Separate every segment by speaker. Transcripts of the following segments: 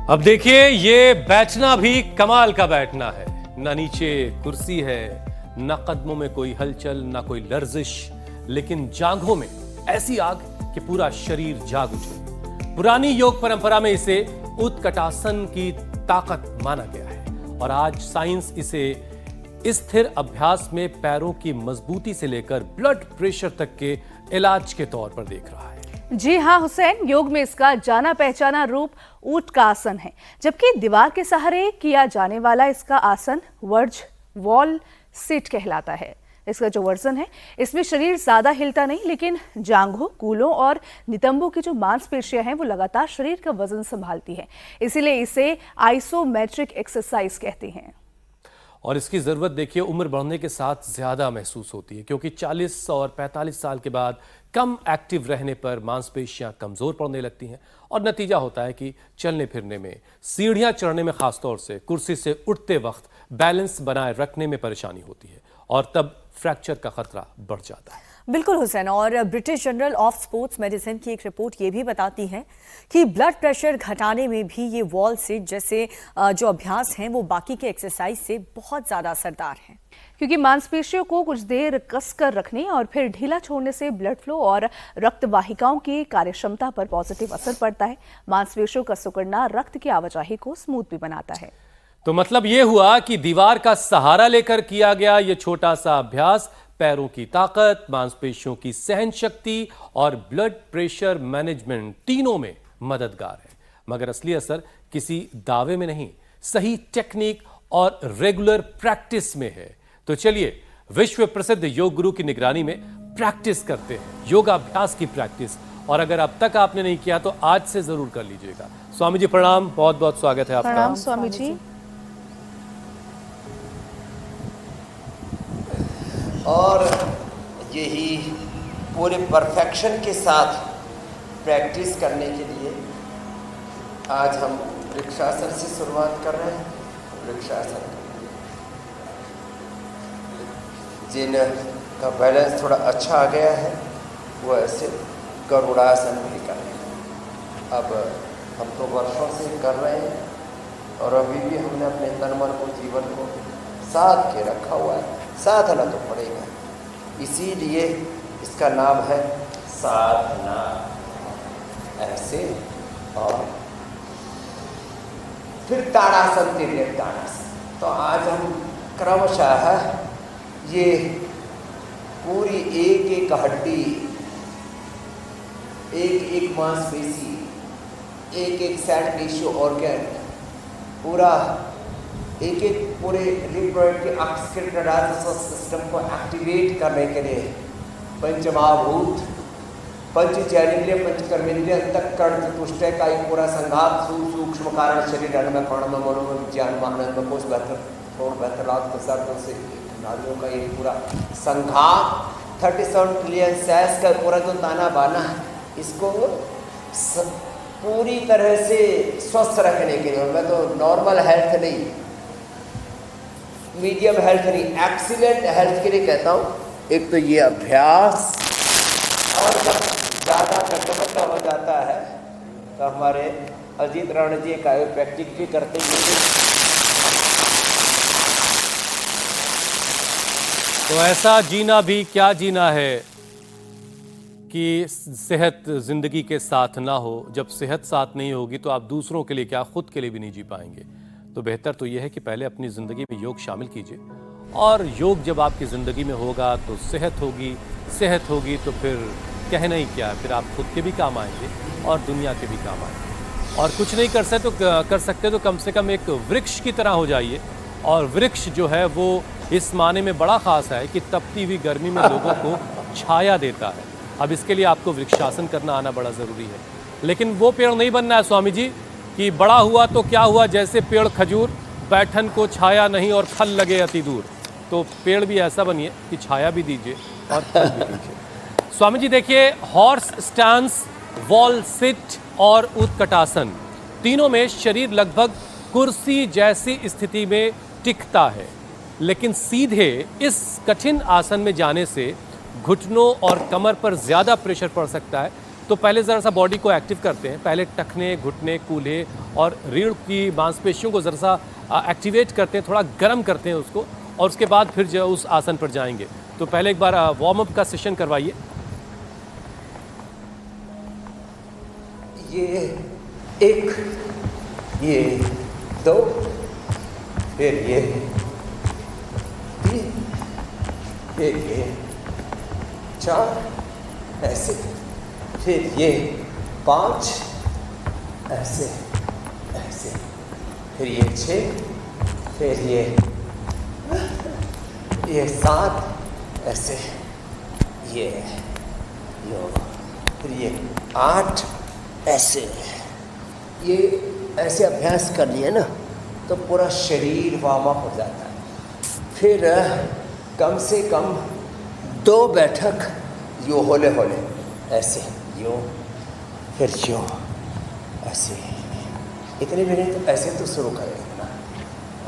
Speaker 1: अब देखिए, ये बैठना भी कमाल का बैठना है। ना नीचे कुर्सी है, ना कदमों में कोई हलचल, ना कोई लर्जिश, लेकिन जांघों में ऐसी आग कि पूरा शरीर जाग उठे। पुरानी योग परंपरा में इसे उत्कटासन की ताकत माना गया है और आज साइंस इसे स्थिर अभ्यास में पैरों की मजबूती से लेकर ब्लड प्रेशर तक के इलाज के तौर पर देख रहा है।
Speaker 2: जी हाँ हुसैन, योग में इसका जाना पहचाना रूप ऊंट का आसन है, जबकि दीवार के सहारे किया जाने वाला इसका आसन वर्ज वॉल सिट कहलाता है। इसका जो वर्जन है, इसमें शरीर ज्यादा हिलता नहीं, लेकिन जांघों, कूलों और नितंबों की जो मांसपेशियां हैं वो लगातार शरीर का वजन संभालती है। इसीलिए इसे आइसोमेट्रिक एक्सरसाइज कहते हैं।
Speaker 1: और इसकी जरूरत देखिए उम्र बढ़ने के साथ ज्यादा महसूस होती है, क्योंकि 40 और 45 साल के बाद कम एक्टिव रहने पर मांसपेशियां कमजोर पड़ने लगती हैं और नतीजा होता है कि चलने फिरने में, सीढ़ियां चढ़ने में, खासतौर से कुर्सी से उठते वक्त बैलेंस बनाए रखने में परेशानी होती है और तब फ्रैक्चर का खतरा बढ़ जाता है।
Speaker 3: बिल्कुल हुसैन, और British journal of sports medicine की एक रिपोर्ट ये भी बताती है कि ब्लड प्रेशर घटाने में भी ये वॉल सिट जैसे जो अभ्यास हैं वो बाकी के एक्सरसाइज से बहुत ज़्यादा असरदार हैं,
Speaker 2: क्योंकि मांसपेशियों को कुछ देर कसकर रखने और फिर ढीला छोड़ने से ब्लड फ्लो और रक्त वाहिकाओं की कार्यक्षमता पर पॉजिटिव असर पड़ता है। मांसपेशियों का सिकुड़ना रक्त की आवाजाही को स्मूथ भी बनाता है।
Speaker 1: तो मतलब यह हुआ कि दीवार का सहारा लेकर किया गया यह छोटा सा अभ्यास पैरों की ताकत, मांसपेशियों की सहन शक्ति और ब्लड प्रेशर मैनेजमेंट तीनों में मददगार है। मगर असली असर किसी दावे में नहीं, सही टेक्निक और रेगुलर प्रैक्टिस में है। तो चलिए विश्व प्रसिद्ध योग गुरु की निगरानी में प्रैक्टिस करते हैं, योगाभ्यास की प्रैक्टिस। और अगर अब तक आपने नहीं किया तो आज से जरूर कर लीजिएगा। स्वामी जी प्रणाम, बहुत बहुत स्वागत है आपका।
Speaker 2: प्रणाम स्वामी जी।
Speaker 4: और यही पूरे परफेक्शन के साथ प्रैक्टिस करने के लिए आज हम वृक्षासन से शुरुआत कर रहे हैं। वृक्षासन जिन का बैलेंस थोड़ा अच्छा आ गया है वो ऐसे गरुड़ासन भी कर रहे हैं। अब हम तो वर्षों से कर रहे हैं और अभी भी हमने अपने तन मन को, जीवन को साथ के रखा हुआ है। साधना तो पड़ेगा, इसीलिए इसका नाम है साधना। ऐसे और फिर ताड़ासन, तिर्यक ताड़ासन। तो आज हम क्रमशः ये पूरी एक एक हड्डी, एक एक मांसपेशी, एक एक सेल टिश्यू ऑर्गन, पूरा एक एक पूरे रिप्रोड के एक्सक्रीटरी सिस्टम को एक्टिवेट करने के लिए पंचमहाभूत, पंच ज्ञानेंद्रिय, पंचकर्मेंद्रिय, अंतःकरण, चतुष्टय का एक पूरा संघात, सूक्ष्म कारण, शरीर, अन्नमय, प्राणमय, मनोमय, विज्ञान, आनंदमय कोश, बेहतर थोड़ा बेहतर रात सर्दों से नालियों का एक पूरा संघात, 37 ट्रिलियन सेल्स का पूरा जो ताना बाना है, इसको पूरी तरह से स्वस्थ रखने के लिए, मैं तो नॉर्मल हेल्थ नहीं, मीडियम हेल्थ नहीं, एक्सीलेंट हेल्थ के लिए कहता हूँ। एक तो ये अभ्यास, और जब ज़्यादा कटमटा हो जाता है तो हमारे अजीत राणा जी कायोप्रैक्टिक भी करते हैं।
Speaker 1: तो ऐसा जीना भी क्या जीना है कि सेहत जिंदगी के साथ ना हो। जब सेहत साथ नहीं होगी तो आप दूसरों के लिए क्या, खुद के लिए भी नहीं जी पाएंगे। तो बेहतर तो यह है कि पहले अपनी ज़िंदगी में योग शामिल कीजिए, और योग जब आपकी ज़िंदगी में होगा तो सेहत होगी, सेहत होगी तो फिर कहना ही क्या है, फिर आप खुद के भी काम आएंगे और दुनिया के भी काम आएंगे। और कुछ नहीं कर सकते तो कम से कम एक वृक्ष की तरह हो जाइए। और वृक्ष जो है वो इस माने में बड़ा ख़ास है कि तपती हुई गर्मी में लोगों को छाया देता है। अब इसके लिए आपको वृक्षासन करना आना बड़ा ज़रूरी है, लेकिन वो पेड़ नहीं बनना है स्वामी जी कि बड़ा हुआ तो क्या हुआ, जैसे पेड़ खजूर, बैठन को छाया नहीं और फल लगे अति दूर। तो पेड़ भी ऐसा बनिए कि छाया भी दीजिए और फल भी दीजिए। स्वामी जी देखिए, हॉर्स स्टांस, वॉल सिट और उत्कटासन तीनों में शरीर लगभग कुर्सी जैसी स्थिति में टिकता है, लेकिन सीधे इस कठिन आसन में जाने से घुटनों और कमर पर ज्यादा प्रेशर पड़ सकता है, तो पहले ज़रा सा बॉडी को एक्टिव करते हैं। पहले टखने, घुटने, कूल्हे और रीढ़ की मांसपेशियों को ज़रा सा एक्टिवेट करते हैं, थोड़ा गर्म करते हैं उसको, और उसके बाद फिर जो उस आसन पर जाएंगे। तो पहले एक बार वार्म अप का सेशन करवाइए।
Speaker 4: ये एक, ये दो, फिर ये तीन, फिर ये चार, ऐसे, फिर ये पाँच, ऐसे ऐसे, फिर ये छः, फिर ये सात, ऐसे, ये यो, फिर ये आठ, ऐसे। ये ऐसे अभ्यास कर लिए ना तो पूरा शरीर वार्म अप हो जाता है। फिर कम से कम 2 बैठक यो होले होले, ऐसे यो, फिर यो, ऐसे। इतने भी नहीं तो ऐसे तो शुरू करें, इतना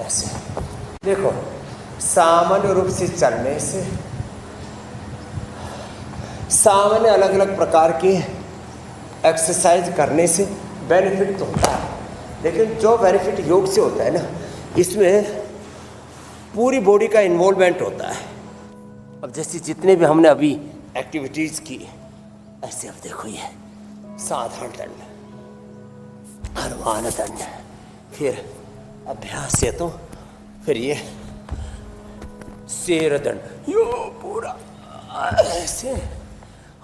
Speaker 4: ऐसे। देखो, सामान्य रूप से चलने से सामान्य अलग अलग प्रकार के एक्सरसाइज करने से बेनिफिट तो होता है, लेकिन जो बेनिफिट योग से होता है ना, इसमें पूरी बॉडी का इन्वॉल्वमेंट होता है। अब जैसे जितने भी हमने अभी एक्टिविटीज़ की, ऐसे अब देखो, ये साधारण दंड, हनुमान दंड, फिर अभ्यास से तो फिर ये शेर दंड, यो पूरा ऐसे।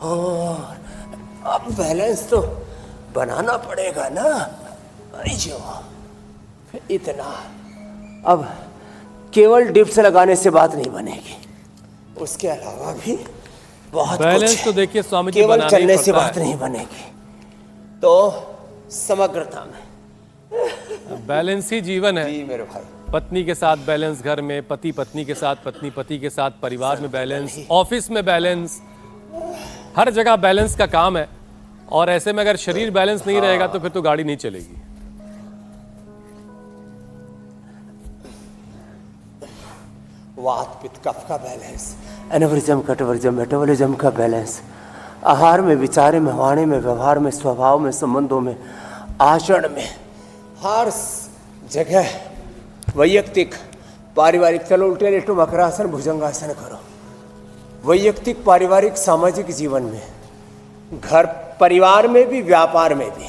Speaker 4: और अब बैलेंस तो बनाना पड़ेगा ना, जो फिर इतना। अब केवल डिप्स लगाने से बात नहीं बनेगी, उसके अलावा भी बहुत
Speaker 1: बैलेंस
Speaker 4: कुछ
Speaker 1: तो
Speaker 4: है।
Speaker 1: देखिए स्वामी जी
Speaker 4: केवल
Speaker 1: बनाना ही
Speaker 4: चलने से
Speaker 1: पड़ता
Speaker 4: बात
Speaker 1: है।
Speaker 4: नहीं बनेगी, तो समग्रता में
Speaker 1: बैलेंस ही जीवन है।
Speaker 4: जी मेरे भाई,
Speaker 1: पत्नी के साथ बैलेंस घर में, पति पत्नी के साथ, पत्नी पति के साथ, परिवार में बैलेंस, ऑफिस में बैलेंस, हर जगह बैलेंस का काम है। और ऐसे में अगर शरीर बैलेंस नहीं रहेगा तो फिर तो गाड़ी नहीं चलेगी।
Speaker 4: वात पित्त कफ का बैलेंस, एनेवरिज्म कटवरिज्म मेटाबॉलिज्म का बैलेंस, आहार में, विचारे में, वाणी में, व्यवहार में, स्वभाव में, संबंधों में, आचरण में, हर जगह, वैयक्तिक, पारिवारिक। चलो उल्टे लेटो, मकरासन, भुजंगासन करो। वैयक्तिक, पारिवारिक, सामाजिक जीवन में, घर परिवार में भी, व्यापार में भी,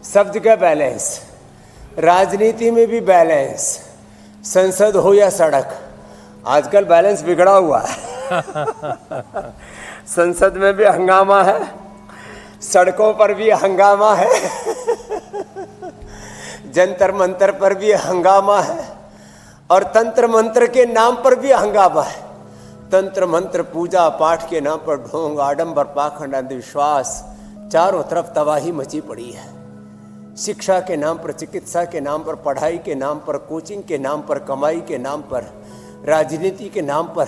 Speaker 4: सब जगह बैलेंस। राजनीति में भी बैलेंस, संसद हो या सड़क, आजकल बैलेंस बिगड़ा हुआ है। संसद में भी हंगामा है, सड़कों पर भी हंगामा है, जंतर मंतर पर भी हंगामा है, और तंत्र मंत्र के नाम पर भी हंगामा है। तंत्र मंत्र, पूजा पाठ के नाम पर ढोंग, आडंबर, पाखंड, अंधविश्वास, चारों तरफ तबाही मची पड़ी है। शिक्षा के नाम पर, चिकित्सा के नाम पर, पढ़ाई के नाम पर, कोचिंग के नाम पर, कमाई के नाम पर, राजनीति के नाम पर,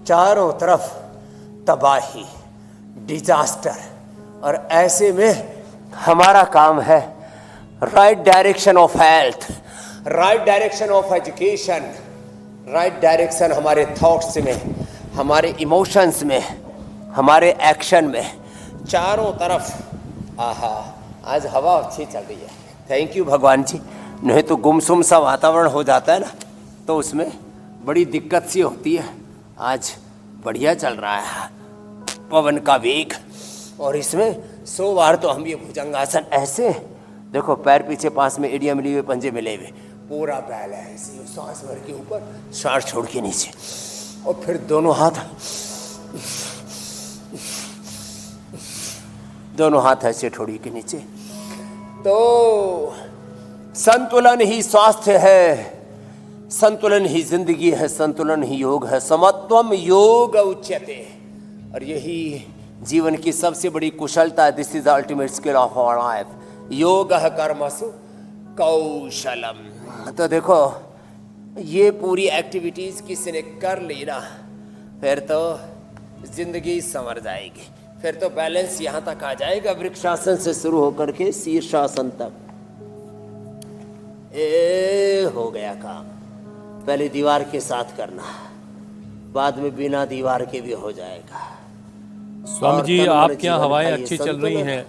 Speaker 4: चारों तरफ तबाही, डिजास्टर। और ऐसे में हमारा काम है right direction of health, right direction of education, right direction हमारे थॉट्स में, हमारे इमोशंस में, हमारे एक्शन में, चारों तरफ। आहा, आज हवा अच्छी चल रही है, थैंक यू भगवान जी। नहीं तो गुमसुम सा वातावरण हो जाता है ना, तो उसमें बड़ी दिक्कत सी होती है। आज बढ़िया चल रहा है पवन का वेग, और इसमें 100 बार तो हम ये भुजंगासन ऐसे, देखो पैर पीछे पास में, एड़ियाँ मिली हुई, पंजे मिले हुए, पूरा बैलेंस। सांस भर के ऊपर, सांस छोड़ के नीचे, और फिर दोनों हाथ ऐसे ठोड़ी के नीचे। तो संतुलन ही स्वास्थ्य है, संतुलन ही जिंदगी है, संतुलन ही योग है। समत्वम योग उच्यते, और यही जीवन की सबसे बड़ी कुशलता। This is the ultimate skill of our life. योग कर्मसु कौशलम। तो देखो, ये पूरी एक्टिविटीज किसी ने कर ली ना, फिर तो जिंदगी संवर जाएगी। फिर तो बैलेंस यहाँ तक आ जाएगा, वृक्षासन से शुरू होकर के शीर्षासन तक। हो गया काम। पहले दीवार के साथ करना, बाद में बिना दीवार के भी हो जाएगा।
Speaker 1: स्वामी
Speaker 4: और
Speaker 1: जी,
Speaker 4: तन मन
Speaker 1: आपके यहाँ
Speaker 4: जीवन
Speaker 1: हवाएं
Speaker 4: का ये
Speaker 1: अच्छी चल
Speaker 4: संतुलन
Speaker 1: रही
Speaker 4: है।
Speaker 1: हैं,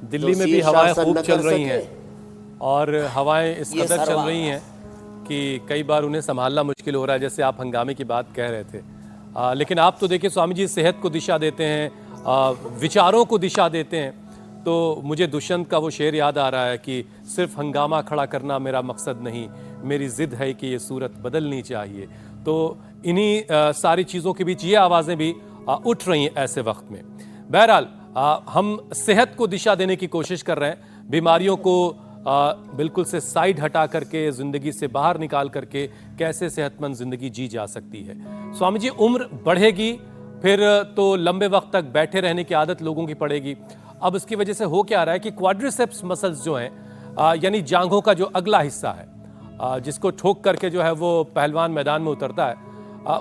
Speaker 1: दिल्ली
Speaker 4: जो
Speaker 1: में भी
Speaker 4: शीर्ष
Speaker 1: हवाएं
Speaker 4: शासन
Speaker 1: खूब
Speaker 4: न
Speaker 1: चल
Speaker 4: कर
Speaker 1: रही
Speaker 4: सके,
Speaker 1: हैं और हवाएं इस
Speaker 4: ये
Speaker 1: कदर चल
Speaker 4: सर्वा
Speaker 1: रही हैं कि कई बार उन्हें संभालना मुश्किल हो रहा है, जैसे आप हंगामे की बात कह रहे थे। लेकिन आप तो देखिए स्वामी जी, सेहत को दिशा देते हैं, विचारों को दिशा देते हैं। तो मुझे दुष्यंत का वो शेर याद आ रहा है कि सिर्फ हंगामा खड़ा करना मेरा मकसद नहीं, मेरी जिद है कि ये सूरत बदलनी चाहिए। तो इन्हीं सारी चीज़ों के बीच ये आवाज़ें भी उठ रही हैं ऐसे वक्त में। बहरहाल हम सेहत को दिशा देने की कोशिश कर रहे हैं, बीमारियों को बिल्कुल से साइड हटा करके, ज़िंदगी से बाहर निकाल करके कैसे सेहतमंद ज़िंदगी जी जा सकती है। स्वामी जी, उम्र बढ़ेगी फिर तो लंबे वक्त तक बैठे रहने की आदत लोगों की पड़ेगी। अब इसकी वजह से हो क्या रहा है कि क्वाड्रिसेप्स मसल्स जो हैं, यानी जांघों का जो अगला हिस्सा है, जिसको ठोक करके जो है वो पहलवान मैदान में उतरता है,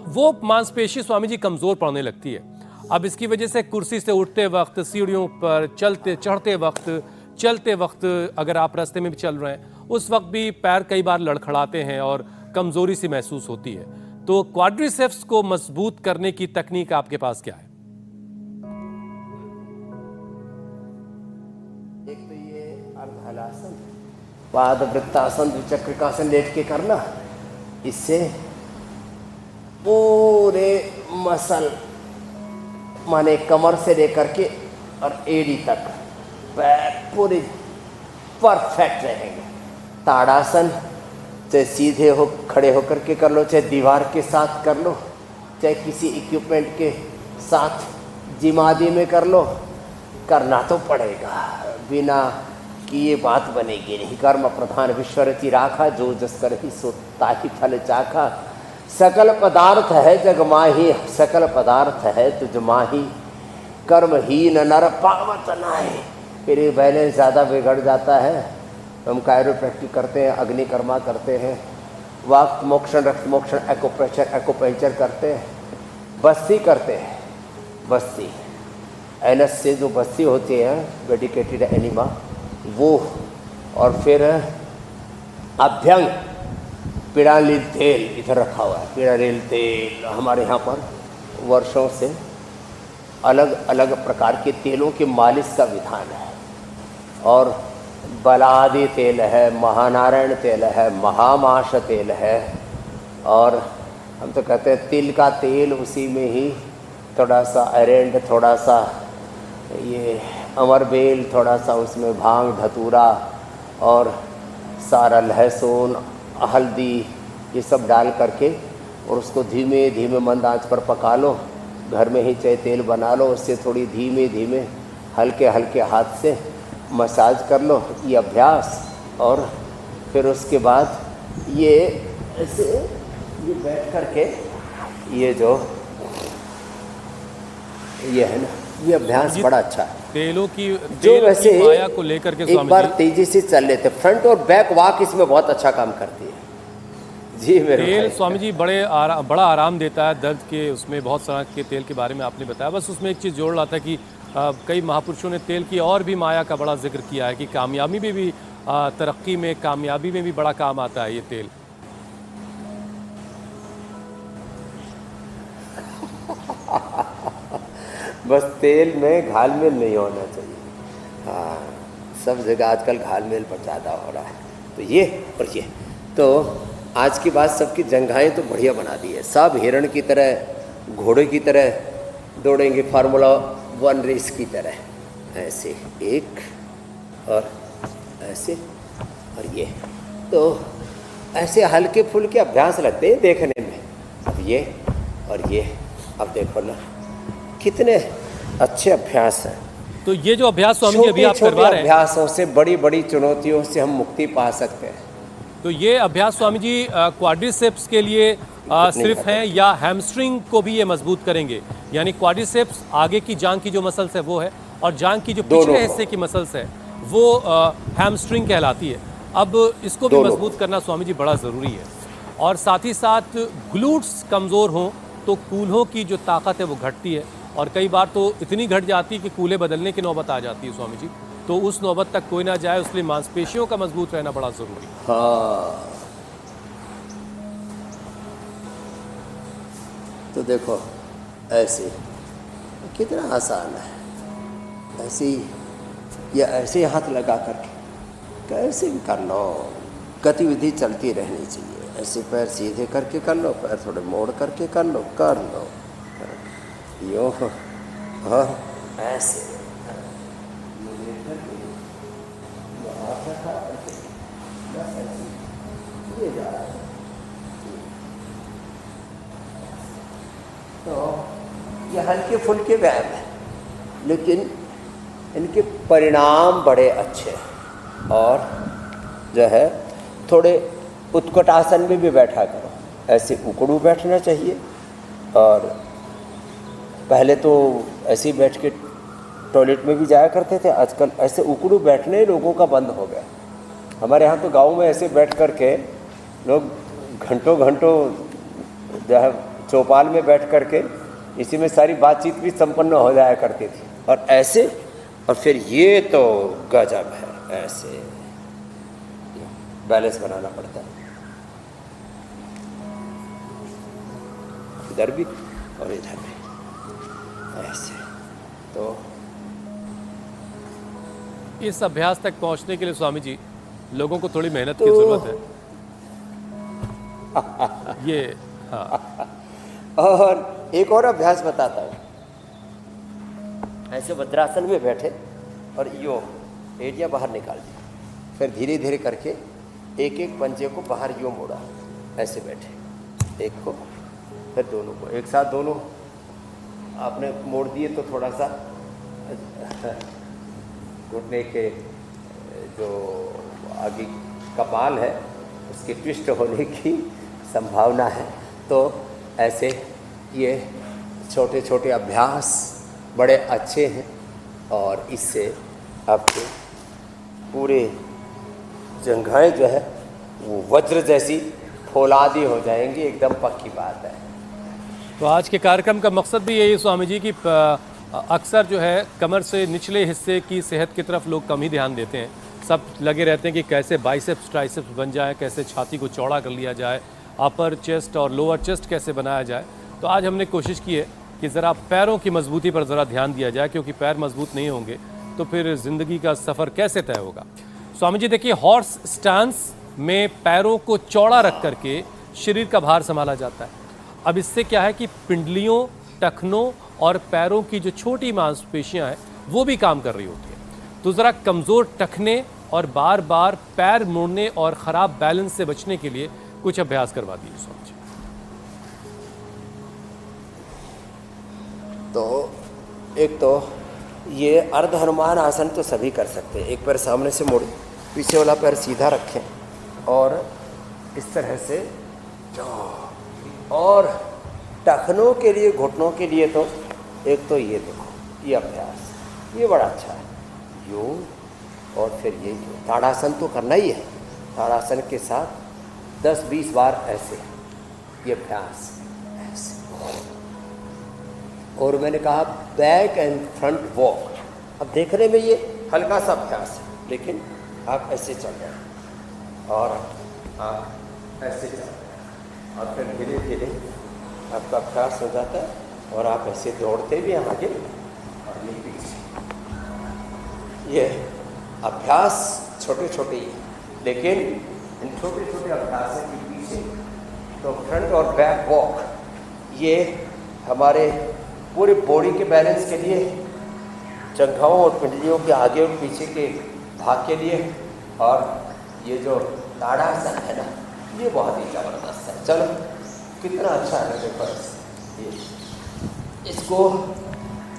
Speaker 1: वो मांसपेशी स्वामी जी कमज़ोर पड़ने लगती है। अब इसकी वजह से कुर्सी से उठते वक्त, सीढ़ियों पर चढ़ते वक्त, चलते वक्त, अगर आप रास्ते में भी चल रहे हैं उस वक्त भी पैर कई बार लड़खड़ाते हैं और कमज़ोरी सी महसूस होती है। तो क्वाड्रिसेप्स को मजबूत करने की तकनीक आपके पास क्या है?
Speaker 4: एक तो ये अर्धहलासन, पादवृत्तासन, द्विचक्रिकासन लेट के करना, इससे पूरे मसल माने कमर से लेकर के और एड़ी तक पैर पूरे परफेक्ट रहेंगे। ताड़ासन चाहे सीधे हो खड़े होकर के कर लो, चाहे दीवार के साथ कर लो, चाहे किसी इक्विपमेंट के साथ जिम आदि में कर लो, करना तो पड़ेगा, बिना कि ये बात बनेगी नहीं। कर्म प्रधान विश्वरति राखा, जो जस कर ही सो ताहि फल चाखा। सकल पदार्थ है जग माही, सकल पदार्थ है तुझ माही, कर्महीन नर पावत नाहि। फिर ये बैलेंस ज़्यादा बिगड़ जाता है। हम कायरोप्रैक्टिक करते हैं, अग्निकर्मा करते हैं, वाक्त मोक्षण, रक्त मोक्षण, एक्यूप्रेशर करते हैं, बस्ती करते हैं। बस्ती एनएस से जो बस्ती होती है, मेडिकेटेड एनिमा, वो, और फिर अभ्यंग पिरालील तेल इधर रखा हुआ है। पिरालील तेल हमारे यहाँ पर वर्षों से अलग अलग प्रकार के तेलों की मालिश का विधान है। और बलादि तेल है, महानारायण तेल है, महामाश तेल है, और हम तो कहते हैं तिल का तेल, उसी में ही थोड़ा सा अरेंड, थोड़ा सा ये अमरबेल, थोड़ा सा उसमें भांग, धतूरा और सारा लहसुन, हल्दी, ये सब डाल करके और उसको धीमे धीमे मंद आंच पर पका लो। घर में ही चाहे तेल बना लो, उससे थोड़ी धीमे धीमे हल्के हल्के हाथ से मसाज कर लो, ये अभ्यास। और फिर उसके बाद ये ऐसे ये बैठ करके ये जो ये है ना, ये अभ्यास बड़ा अच्छा है।
Speaker 1: तेलों की
Speaker 4: जो वैसे
Speaker 1: माया को लेकर के
Speaker 4: एक
Speaker 1: स्वामी
Speaker 4: बार
Speaker 1: जी,
Speaker 4: तेजी से चल लेते, फ्रंट और बैक वॉक इसमें बहुत अच्छा काम करती है जी मेरे
Speaker 1: तेल
Speaker 4: भाई।
Speaker 1: स्वामी जी बड़ा आराम देता है दर्द के। उसमें बहुत सारा के तेल के बारे में आपने बताया। बस उसमें एक चीज़ जोड़ रहा था कि कई महापुरुषों ने तेल की और भी माया का बड़ा जिक्र किया है कि कामयाबी में भी, तरक्की में, कामयाबी में भी बड़ा काम आता है ये तेल।
Speaker 4: बस तेल में घालमेल नहीं होना चाहिए। हाँ, सब जगह आजकल घालमेल पर ज़्यादा हो रहा है। तो ये और ये तो आज की बात, सबकी जंघाएं तो बढ़िया बना दी है। सब हिरण की तरह, घोड़े की तरह दौड़ेंगे, फार्मूला 1 रेस की तरह, ऐसे एक और ऐसे और ये। तो ऐसे हल्के फुल्के अभ्यास लगते हैं देखने में। अब ये और ये, अब देखो ना कितने अच्छे अभ्यास हैं।
Speaker 1: तो ये जो अभ्यास स्वामी जी अभी आप
Speaker 4: छोटे
Speaker 1: करवा रहे हैं,
Speaker 4: अभ्यासों से बड़ी बड़ी चुनौतियों से हम मुक्ति पा सकते हैं।
Speaker 1: तो ये अभ्यास स्वामी जी क्वाड्रिसेप्स के लिए सिर्फ हैं या हैमस्ट्रिंग को भी ये मजबूत करेंगे? यानी क्वाड्रिसेप्स आगे की जांग की जो मसल्स है वो है, और जांग की जो पिछले हिस्से की मसल्स है वो हैमस्ट्रिंग कहलाती है। अब इसको भी मजबूत करना स्वामी जी बड़ा ज़रूरी है। और साथ ही साथ ग्लूट्स कमज़ोर हों तो कूल्हों की जो ताकत है वो घटती है, और कई बार तो इतनी घट जाती है कि कूल्हे बदलने की नौबत आ जाती है स्वामी जी। तो उस नौबत तक कोई ना जाए, इसलिए मांसपेशियों का मजबूत रहना बड़ा ज़रूरी है।
Speaker 4: हाँ, तो देखो ऐसे कितना आसान है, ऐसे ही या ऐसे हाथ लगा करके कैसे भी कर लो, गतिविधि चलती रहनी चाहिए। ऐसे पैर सीधे करके कर लो, पैर थोड़े मोड़ करके कर लो यो, और ऐसे ये जा रहा है। तो ये हल्के फुल्के व्यायाम है, लेकिन इनके परिणाम बड़े अच्छे हैं। और जो है थोड़े उत्कट आसन में भी बैठा करो, ऐसे उकड़ू बैठना चाहिए। और पहले तो ऐसे ही बैठ के टॉयलेट में भी जाया करते थे, आजकल ऐसे उकड़ू बैठने लोगों का बंद हो गया। हमारे यहाँ तो गांव में ऐसे बैठ कर के लोग घंटों घंटों जो है चौपाल में बैठ कर के इसी में सारी बातचीत भी संपन्न हो जाया करती थी। और ऐसे, और फिर ये तो गजब है, ऐसे बैलेंस बनाना पड़ता है, इधर भी और इधर भी ऐसे। तो
Speaker 1: इस अभ्यास तक पहुंचने के लिए स्वामी जी लोगों को थोड़ी मेहनत की जरूरत है। ये हाँ।
Speaker 4: और एक और अभ्यास बताता हूँ। ऐसे वज्रासन में बैठे और यो एड़ियाँ बाहर निकाल दी, फिर धीरे धीरे करके एक एक पंजे को बाहर यो मोड़ा, ऐसे बैठे, एक को फिर दोनों को एक साथ, दोनों आपने मोड़ दिए तो थोड़ा सा घुटने के जो आगे कपाल है उसके ट्विस्ट होने की संभावना है। तो ऐसे ये छोटे छोटे अभ्यास बड़े अच्छे हैं, और इससे आपके पूरे जंघाएं जो है वो वज्र जैसी फौलादी हो जाएंगी, एकदम पक्की बात है।
Speaker 1: तो आज के कार्यक्रम का मकसद भी यही है स्वामी जी कि अक्सर जो है कमर से निचले हिस्से की सेहत की तरफ लोग कम ही ध्यान देते हैं। सब लगे रहते हैं कि कैसे बाइसेप्स ट्राइसेप्स बन जाए, कैसे छाती को चौड़ा कर लिया जाए, अपर चेस्ट और लोअर चेस्ट कैसे बनाया जाए। तो आज हमने कोशिश की है कि ज़रा पैरों की मजबूती पर ज़रा ध्यान दिया जाए, क्योंकि पैर मजबूत नहीं होंगे तो फिर ज़िंदगी का सफ़र कैसे तय होगा। स्वामी जी देखिए, हॉर्स स्टांस में पैरों को चौड़ा रख करके शरीर का भार संभाला जाता है। अब इससे क्या है कि पिंडलियों, टखनों और पैरों की जो छोटी मांसपेशियां हैं वो भी काम कर रही होती हैं। तो ज़रा कमज़ोर टखने और बार बार पैर मोड़ने और ख़राब बैलेंस से बचने के लिए कुछ अभ्यास करवा दीजिए स्वामी जी।
Speaker 4: तो एक तो ये अर्ध हनुमान आसन तो सभी कर सकते हैं। एक पैर सामने से मोड़े, पीछे वाला पैर सीधा रखें और इस तरह से। और टखनों के लिए, घुटनों के लिए तो एक तो ये देखो, ये अभ्यास ये बड़ा अच्छा है, यो और फिर ये यो। ताड़ासन तो करना ही है, ताड़ासन के साथ 10-20 बार ऐसे ये अभ्यास ऐसे। और मैंने कहा बैक एंड फ्रंट वॉक। अब देखने में ये हल्का सा अभ्यास है, लेकिन आप ऐसे चल रहे हैं और आप ऐसे चल रहे हैं, और फिर धीरे धीरे आपका अभ्यास हो जाता है और आप ऐसे दौड़ते भी हैं आगे और ये पीछे। ये अभ्यास छोटे छोटे ही, लेकिन इन छोटे छोटे अभ्यासों के पीछे तो फ्रंट और बैक वॉक ये हमारे पूरे बॉडी के बैलेंस के लिए, जंघाओं और पिंडलियों के आगे और पीछे के भाग के लिए। और ये जो ताड़ासन है ना, ये बहुत ही ज़बरदस्त है। चलो कितना अच्छा है, देखो ये इसको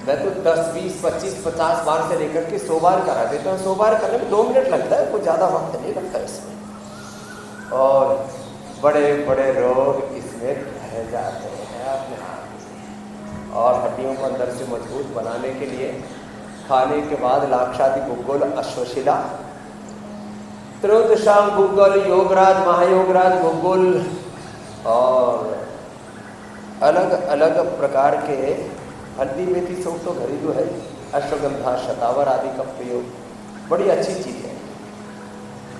Speaker 4: मैं तो 10, 20, 25, 50 बार से लेकर के 100 बार करा देता हूँ। 100 बार करने में 2 मिनट लगता है, कुछ ज़्यादा वक्त नहीं लगता इसमें। और बड़े बड़े रोग इसमें रह जाते हैं अपने हाथ में। और हड्डियों को अंदर से मजबूत बनाने के लिए खाने के बाद लाक्षादि गुग्गुल, अश्वशिला, त्रोदशांग गुग्गुल, योगराज, महायोगराज गुग्गुल और अलग अलग प्रकार के हल्दी मेथी सब तो घरेलू है, अश्वगंधा, शतावर आदि का प्रयोग बड़ी अच्छी चीज़ है।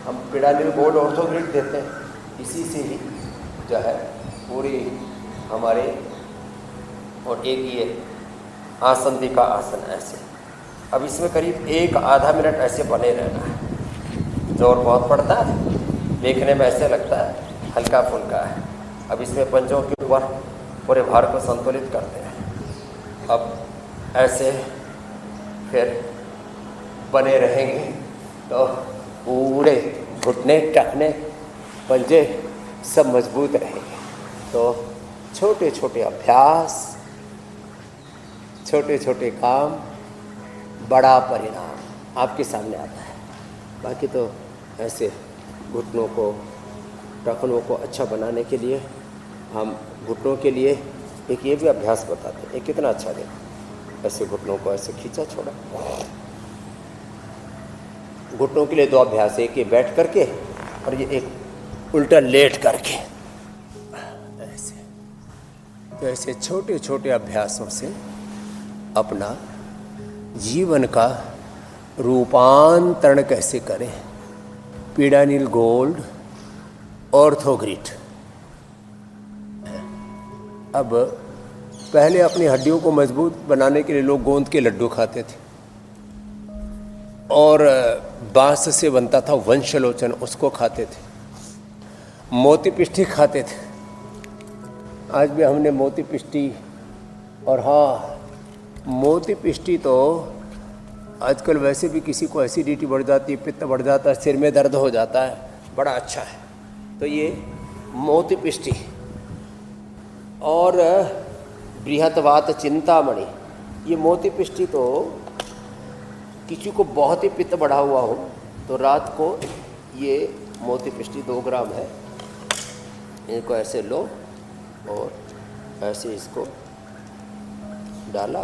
Speaker 4: हम पिडालिल गोल्ड ऑर्थोग्रिड देते हैं, इसी से ही जो है पूरी हमारे। और एक ये
Speaker 5: आसंदी का आसन ऐसे। अब इसमें करीब 1-आधा मिनट ऐसे बने रहना है। जोर बहुत पड़ता है, देखने में ऐसे लगता है हल्का फुल्का है। अब इसमें पंजों के ऊपर पूरे भार को संतुलित करते हैं। अब ऐसे फिर बने रहेंगे तो पूरे घुटने, टखने, पंजे सब मजबूत रहेंगे। तो छोटे छोटे अभ्यास, छोटे छोटे काम, बड़ा परिणाम आपके सामने आता है। बाकी तो ऐसे घुटनों को, टखनों को अच्छा बनाने के लिए हम घुटनों के लिए एक ये भी अभ्यास बताते हैं। ये कितना अच्छा देखो, ऐसे घुटनों को ऐसे खींचा छोड़ा। घुटनों के लिए 2 अभ्यास, एक ये बैठ करके और ये एक उल्टा लेट करके। ऐसे तो ऐसे छोटे छोटे अभ्यासों से अपना जीवन का रूपांतरण कैसे करें। पीडानिल गोल्ड ऑर्थोग्रिड। अब पहले अपनी हड्डियों को मजबूत बनाने के लिए लोग गोंद के लड्डू खाते थे और बांस से बनता था वंशलोचन, उसको खाते थे। मोती पिष्टी खाते थे। आज भी हमने मोती पिष्टी, और हाँ, मोती पिष्टी तो आजकल वैसे भी किसी को एसिडिटी बढ़ जाती है, पित्त बढ़ जाता है, सिर में दर्द हो जाता है, बड़ा अच्छा है। तो ये मोती पिष्टी और बृहत्वात चिंतामणि, ये मोती पिष्टी तो किसी को बहुत ही पित्त बढ़ा हुआ हो तो रात को ये मोती पिष्टी 2 ग्राम है, इनको ऐसे लो और ऐसे इसको डाला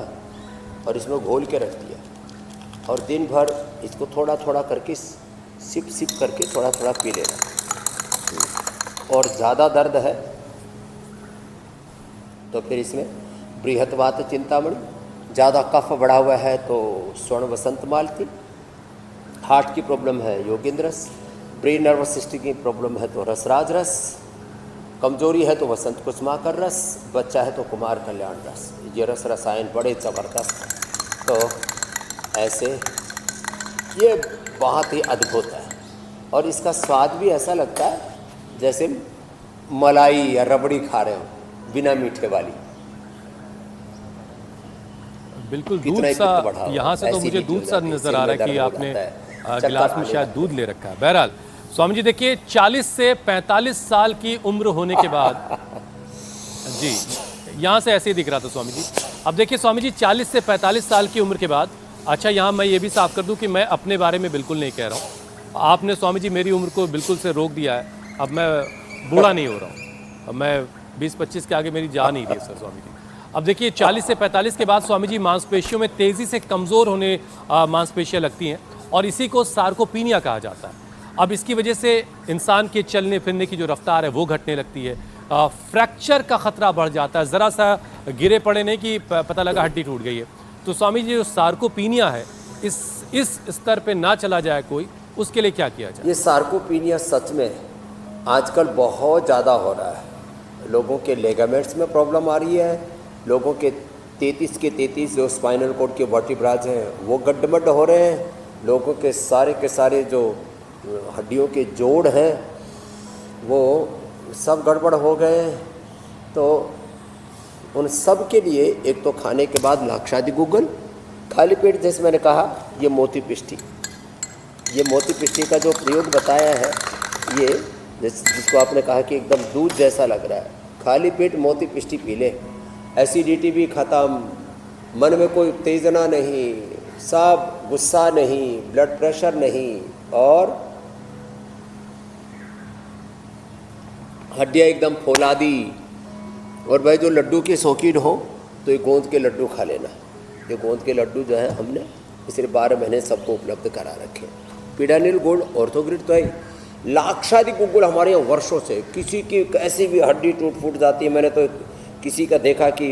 Speaker 5: और इसमें घोल के रख दिया और दिन भर इसको थोड़ा थोड़ा करके सिप सिप करके थोड़ा थोड़ा पी लेना। और ज़्यादा दर्द है तो फिर इसमें बृहत्वात चिंतामणि, ज़्यादा कफ बढ़ा हुआ है तो स्वर्ण वसंत मालती, हार्ट की प्रॉब्लम है योगिंद्रस, ब्रेन नर्वस सिस्टम की प्रॉब्लम है तो रसराज रस, कमजोरी है तो वसंत कुसुमाकर रस, बच्चा है तो कुमार कल्याण रस। ये रस रसायन बड़े ज़बरदस्त। तो ऐसे ये बहुत ही अद्भुत है और इसका स्वाद भी ऐसा लगता है जैसे मलाई या रबड़ी खा रहे हो, बिना मीठे वाली।
Speaker 1: बिल्कुल दूध सा, यहाँ से तो मुझे दूध सा नजर आ रहा है कि आपने गिलास में शायद दूध ले रखा है। बहरहाल स्वामी जी देखिए, 40 से 45 साल की उम्र होने के बाद जी, यहाँ से ऐसे ही दिख रहा था स्वामी जी। अब देखिए स्वामी जी, 40 से 45 साल की उम्र के बाद, अच्छा यहाँ मैं ये भी साफ कर दूं कि मैं अपने बारे में बिल्कुल नहीं कह रहा हूँ। आपने स्वामी जी मेरी उम्र को बिल्कुल से रोक दिया है। अब मैं बूढ़ा नहीं हो रहा हूँ, अब मैं 20-25 के आगे मेरी जा नहीं रही सर स्वामी जी। अब देखिए 40 से 45 के बाद स्वामी जी मांसपेशियों में तेज़ी से कमज़ोर होने मांसपेशियाँ लगती हैं और इसी को सार्कोपीनिया कहा जाता है। अब इसकी वजह से इंसान के चलने फिरने की जो रफ्तार है वो घटने लगती है, फ्रैक्चर का ख़तरा बढ़ जाता है। ज़रा सा गिरे पड़े नहीं कि पता लगा हड्डी टूट गई है। तो स्वामी जी जो सार्कोपीनिया है, इस स्तर पे ना चला जाए कोई, उसके लिए क्या किया जाए?
Speaker 5: ये सार्कोपीनिया सच में आजकल बहुत ज़्यादा हो रहा है। लोगों के लेगामेंट्स में प्रॉब्लम आ रही है, लोगों के 33 के 33 जो स्पाइनल कोड के वर्टिब्राज हैं वो गड्ढमड्ढ हो रहे हैं, लोगों के सारे जो हड्डियों के जोड़ हैं वो सब गड़बड़ हो गए हैं। तो उन सब के लिए एक तो खाने के बाद लाक्षादि गुग्गल, खाली पेट जैसे मैंने कहा ये मोती पिष्टी, ये मोती पिष्टी का जो प्रयोग बताया है ये जिसको आपने कहा कि एकदम दूध जैसा लग रहा है, खाली पेट मोती पिष्टी पी ले, एसिडिटी भी ख़त्म, मन में कोई उत्तेजना नहीं, सब गुस्सा नहीं, ब्लड प्रेशर नहीं और हड्डियाँ एकदम फौलादी। और भाई जो लड्डू के शौकीन हो तो ये गोंद के लड्डू खा लेना। ये गोंद के लड्डू जो है हमने पिछले 12 महीने सबको उपलब्ध करा रखे। पीडानिल गोल्ड ऑर्थोग्रिड तो है, लाक्षादि गुग्गुल हमारे यहाँ वर्षों से, किसी की कैसी भी हड्डी टूट फूट जाती है। मैंने तो किसी का देखा कि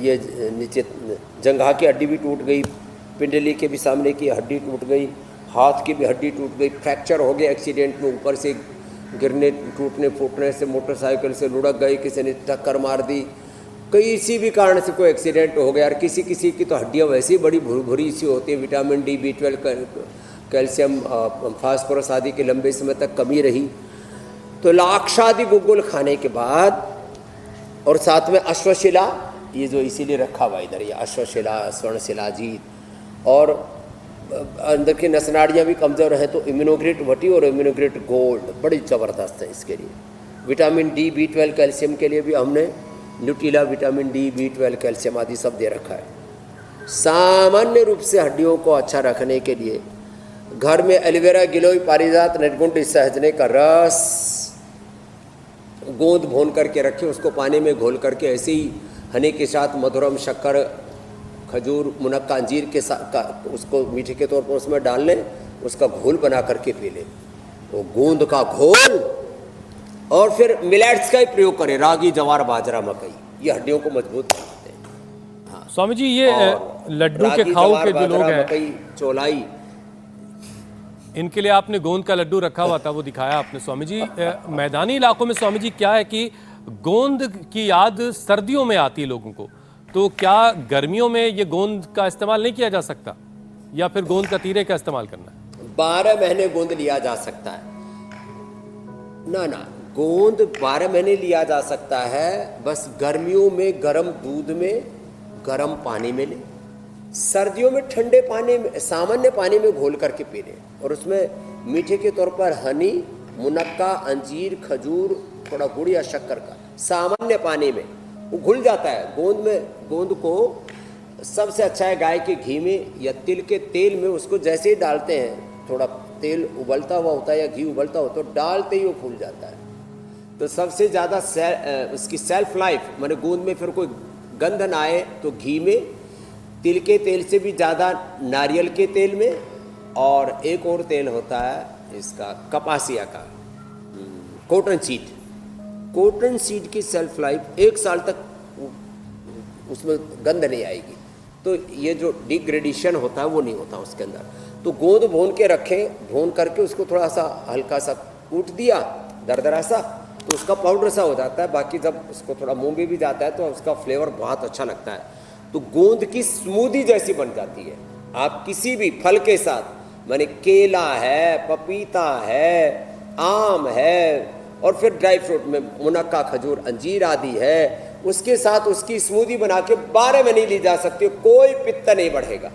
Speaker 5: ये नीचे जंघा की हड्डी भी टूट गई, पिंडली के भी सामने की हड्डी टूट गई, हाथ की भी हड्डी टूट गई, फ्रैक्चर हो गया एक्सीडेंट में, ऊपर से गिरने टूटने फूटने से मोटरसाइकिल से लुढ़क गई, किसी ने टक्कर मार दी, किसी भी कारण से कोई एक्सीडेंट हो गया और किसी किसी की तो हड्डियाँ वैसे ही बड़ी भुरी सी होती है, vitamin D, B12, calcium, phosphorus आदि की लंबे समय तक कमी रही, तो लाक्षादि गुग्गुल खाने के बाद और साथ में अश्वशिला, ये जो इसीलिए रखा हुआ इधर, ये अश्वशिला, स्वर्णशिलाजीत, और अंदर की नसनाड़ियाँ भी कमज़ोर हैं तो इम्यूनोग्रेट वटी और इम्यूनोग्रेट गोल्ड बड़ी ज़बरदस्त है इसके लिए। विटामिन डी, B12, कैल्शियम के लिए भी हमने Nutrela vitamin D, B12, calcium आदि सब दे रखा है। सामान्य रूप से हड्डियों को अच्छा रखने के लिए घर में एलोवेरा, गिलोय, पारिजात, नटगुंड, सहजने का रस, गोंद भून करके रखें, उसको पानी में घोल करके ऐसे ही हनी के साथ मधुरम, शक्कर, खजूर, मुनक्का, अंजीर के साथ उसको मीठे के तौर पर उसमें डाल लें, उसका घोल बना करके पी लें। तो गोंद का घोल और फिर मिलेट्स का ही प्रयोग करें, रागी, जवार, बाजरा, मकई, ये हड्डियों को मजबूत बनाते हैं। हाँ
Speaker 1: स्वामी जी, ये लड्डू के खाओ के जो लोग हैं,
Speaker 5: मकई, चौलाई,
Speaker 1: इनके लिए आपने गोंद का लड्डू रखा हुआ था, वो दिखाया आपने स्वामी जी। मैदानी इलाकों में स्वामी जी क्या है कि गोंद की याद सर्दियों में आती है लोगों को, तो क्या गर्मियों में ये गोंद का इस्तेमाल नहीं किया जा सकता, या फिर गोंद का तीरे का इस्तेमाल करना है?
Speaker 5: 12 महीने गोंद लिया जा सकता है ना, गोंद 12 महीने लिया जा सकता है, बस गर्मियों में गर्म दूध में गर्म पानी में ले, सर्दियों में ठंडे पानी में, सामान्य पानी में घोल करके पी लें, और उसमें मीठे के तौर पर हनी, मुनक्का, अंजीर, खजूर, थोड़ा गुड़ या शक्कर का सामान्य पानी में, वो घुल जाता है गोंद में। गोंद को सबसे अच्छा है गाय के घी में या तिल के तेल में, उसको जैसे ही डालते हैं, थोड़ा तेल उबलता हुआ होता है या घी उबलता हो तो डालते ही वो फूल जाता है। तो सबसे ज़्यादा उसकी सेल्फ लाइफ, माने गोंद में फिर कोई गंध ना आए तो घी में, तिल के तेल से भी ज़्यादा नारियल के तेल में, और एक और तेल होता है इसका कपासिया का, कॉटन सीड। कॉटन सीड की सेल्फ लाइफ 1 साल तक उसमें गंध नहीं आएगी, तो ये जो डिग्रेडेशन होता है वो नहीं होता उसके अंदर। तो गोंद भून के रखें, भून करके उसको थोड़ा सा हल्का सा कूट दिया, दरदरा सा, तो उसका पाउडर सा हो जाता है। बाकी जब उसको थोड़ा मुंह में भी जाता है तो उसका फ्लेवर बहुत अच्छा लगता है। तो गोंद की स्मूदी जैसी बन जाती है। आप किसी भी फल के साथ, माने केला है, पपीता है, आम है, और फिर ड्राई फ्रूट में मुनक्का, खजूर, अंजीर आदि है, उसके साथ उसकी स्मूदी बना के 12 महीने ली जा सकती है, कोई पित्त नहीं बढ़ेगा।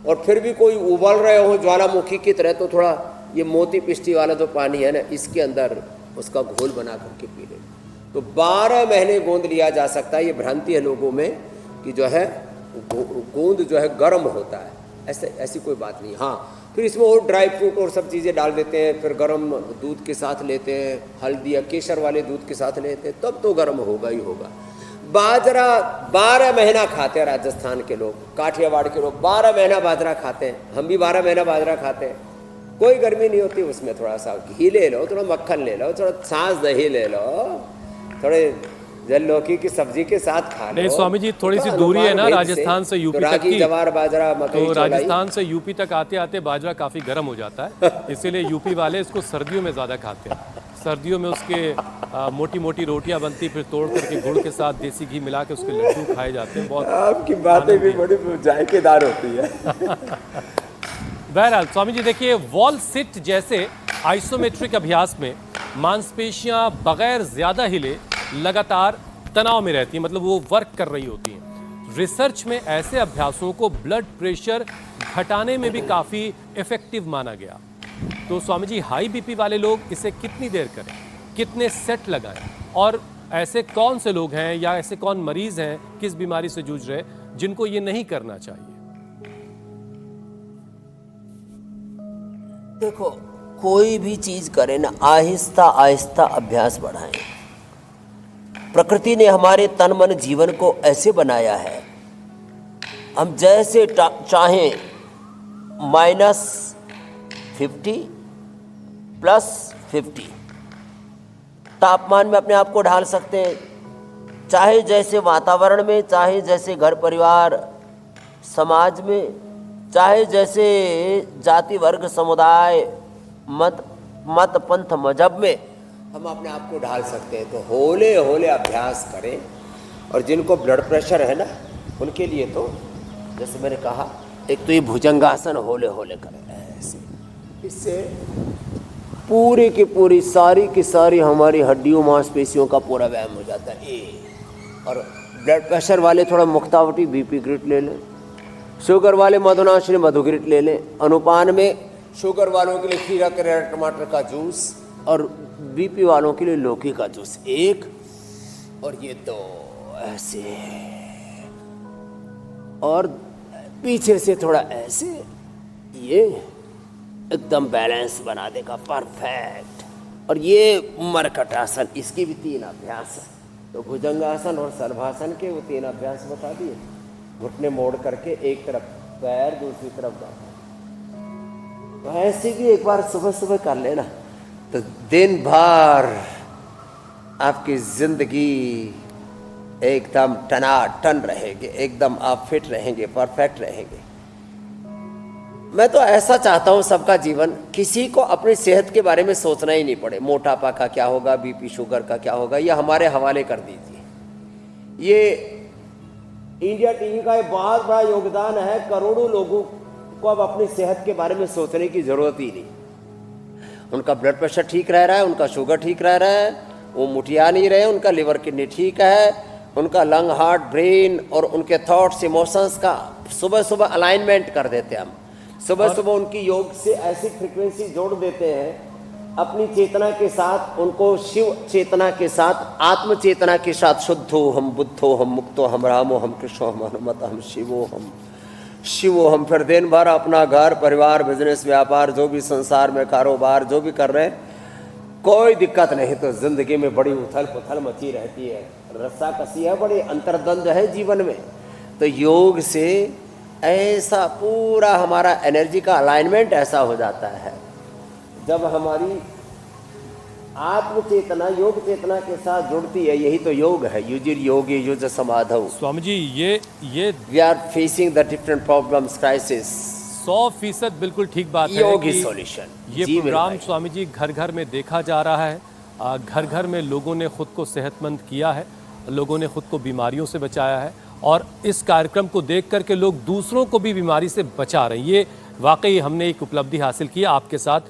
Speaker 5: और फिर भी कोई उबल रहे हो ज्वालामुखी की तरह, तो थोड़ा ये मोती पिष्टी वाला जो पानी है ना, इसके अंदर उसका घोल बना करके पी ले। तो 12 महीने गोंद लिया जा सकता है। ये भ्रांति है लोगों में कि जो है गोंद जो है गर्म होता है, ऐसी कोई बात नहीं। हाँ, फिर इसमें और ड्राई फ्रूट और सब चीज़ें डाल देते हैं, फिर गर्म दूध के साथ लेते हैं, हल्दी या केसर वाले दूध के साथ लेते हैं, तब तो गर्म होगा ही होगा। बाजरा 12 महीना खाते हैं राजस्थान के लोग, काठियावाड़ के लोग 12 महीना बाजरा खाते हैं, हम भी 12 महीना बाजरा खाते हैं। कोई गर्मी नहीं होती उसमें। थोड़ा सा घी ले लो, थोड़ा मक्खन ले लो, थोड़ा छाछ दही ले लो, थोड़े जल लौकी की सब्जी के साथ खा लो।
Speaker 1: नहीं स्वामी जी, थोड़ी सी दूरी है ना राजस्थान से यूपी तक की,
Speaker 5: जवार, बाजरा, मकई,
Speaker 1: तो राजस्थान से यूपी तक आते आते बाजरा काफ़ी गर्म हो जाता है, इसीलिए यूपी वाले इसको सर्दियों में ज़्यादा खाते हैं। सर्दियों में उसके मोटी मोटी रोटियां बनती, फिर तोड़ करके गुड़ के साथ देसी घी मिला के उसके लड्डू खाए जाते हैं। बहुत
Speaker 5: आपकी बातें भी बड़ी जायकेदार होती है।
Speaker 1: बहरहाल स्वामी जी देखिए, वॉल सिट जैसे आइसोमेट्रिक अभ्यास में मांसपेशियां बगैर ज़्यादा हिले लगातार तनाव में रहती हैं, मतलब वो वर्क कर रही होती हैं। रिसर्च में ऐसे अभ्यासों को ब्लड प्रेशर घटाने में भी काफ़ी इफेक्टिव माना गया। तो स्वामी जी, हाई बीपी वाले लोग इसे कितनी देर करें, कितने सेट लगाएं, और ऐसे कौन से लोग हैं या ऐसे कौन मरीज हैं, किस बीमारी से जूझ रहे, जिनको ये नहीं करना चाहिए?
Speaker 5: देखो, कोई भी चीज करें ना, आहिस्ता आहिस्ता अभ्यास बढ़ाएं। प्रकृति ने हमारे तन मन जीवन को ऐसे बनाया है, हम जैसे चाहें -50 +50 तापमान में अपने आप को ढाल सकते हैं। चाहे जैसे वातावरण में, चाहे जैसे घर परिवार समाज में, चाहे जैसे जाति वर्ग समुदाय मत पंथ मजहब में हम अपने आप को ढाल सकते हैं। तो होले होले अभ्यास करें, और जिनको ब्लड प्रेशर है ना, उनके लिए तो जैसे मैंने कहा, एक तो ये भुजंगासन होले होले करें ऐसे, इससे पूरी की पूरी सारी की सारी हमारी हड्डियों मांसपेशियों का पूरा व्यायाम हो जाता है। और ब्लड प्रेशर वाले थोड़ा मुक्तावटी बीपी ग्रिट ले लें, शुगर वाले मधुनाशिनी मधुग्रिट ले लें, अनुपान में शुगर वालों के लिए खीरा करेला टमाटर का जूस और बीपी वालों के लिए लौकी का जूस, एक और ये दो ऐसे, और पीछे से थोड़ा ऐसे, ये एकदम बैलेंस बना देगा परफेक्ट। और ये मरकटासन, इसकी भी 3 अभ्यास है। तो भुजंगासन और सर्वासन के वो 3 अभ्यास बता दिए। घुटने मोड़ करके एक तरफ पैर, दूसरी तरफ बाहर, तो ऐसे भी एक बार सुबह सुबह कर लेना, तो दिन भर आपकी जिंदगी एकदम टनाटन रहेगी, एकदम आप फिट रहेंगे, परफेक्ट रहेंगे। मैं तो ऐसा चाहता हूं सबका जीवन, किसी को अपनी सेहत के बारे में सोचना ही नहीं पड़े, मोटापा का क्या होगा, बीपी शुगर का क्या होगा, ये हमारे हवाले कर दीजिए। ये इंडिया टीवी का एक बहुत बड़ा योगदान है। करोड़ों लोगों को अब अपनी सेहत के बारे में सोचने की जरूरत ही नहीं। उनका ब्लड प्रेशर ठीक रह रहा है, उनका शुगर ठीक रह रहा है, वो मुटिया नहीं रहे, उनका लिवर किडनी ठीक है, उनका लंग हार्ट ब्रेन और उनके थॉट्स इमोशंस का सुबह सुबह अलाइनमेंट कर देते हैं हम। सुबह सुबह उनकी योग से ऐसी फ्रिक्वेंसी जोड़ देते हैं अपनी चेतना के साथ, उनको शिव चेतना के साथ, आत्म चेतना के साथ, शुद्धो हम, बुद्धो हम, मुक्तो हम, रामो हम, कृष्णो हम, हनुमत हम, शिवो हम। फिर दिन भर अपना घर परिवार बिजनेस व्यापार जो भी संसार में कारोबार जो भी कर रहे हैं, कोई दिक्कत नहीं। तो जिंदगी में बड़ी उथल पुथल मची रहती है, रस्सा कसी है, बड़ी अंतर्द्वंद है जीवन में। तो योग से ऐसा पूरा हमारा एनर्जी का अलाइनमेंट ऐसा हो जाता है, जब हमारी आत्म चेतना योग चेतना के साथ जुड़ती है। यही तो योग है, युजिर योगी युज समाधौ।
Speaker 1: स्वामी जी, ये
Speaker 5: we are facing the different problems crisis.
Speaker 1: 100% बिल्कुल ठीक बात है
Speaker 5: योग
Speaker 1: कि
Speaker 5: इज सॉल्यूशन।
Speaker 1: ये प्रोग्राम स्वामी जी घर घर में देखा जा रहा है। घर घर में लोगों ने खुद को सेहतमंद किया है, लोगों ने खुद को बीमारियों से बचाया है, और इस कार्यक्रम को देख करके लोग दूसरों को भी बीमारी से बचा रहे हैं। ये वाकई हमने एक उपलब्धि हासिल की आपके साथ